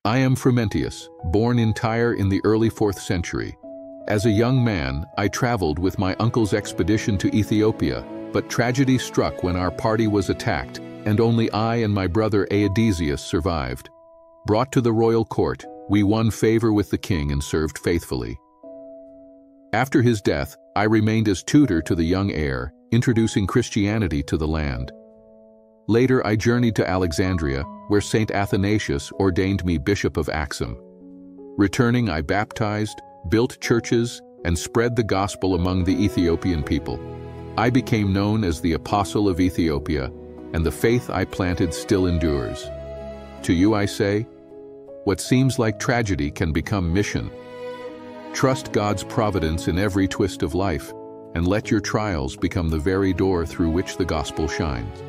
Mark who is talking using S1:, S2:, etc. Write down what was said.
S1: I am Frumentius, born in Tyre in the early 4th century. As a young man, I traveled with my uncle's expedition to Ethiopia, but tragedy struck when our party was attacked, and only I and my brother Aedesius survived. Brought to the royal court, we won favor with the king and served faithfully. After his death, I remained as tutor to the young heir, introducing Christianity to the land. Later, I journeyed to Alexandria, where Saint Athanasius ordained me Bishop of Axum. Returning, I baptized, built churches, and spread the gospel among the Ethiopian people. I became known as the Apostle of Ethiopia, and the faith I planted still endures. To you I say, what seems like tragedy can become mission. Trust God's providence in every twist of life, and let your trials become the very door through which the gospel shines.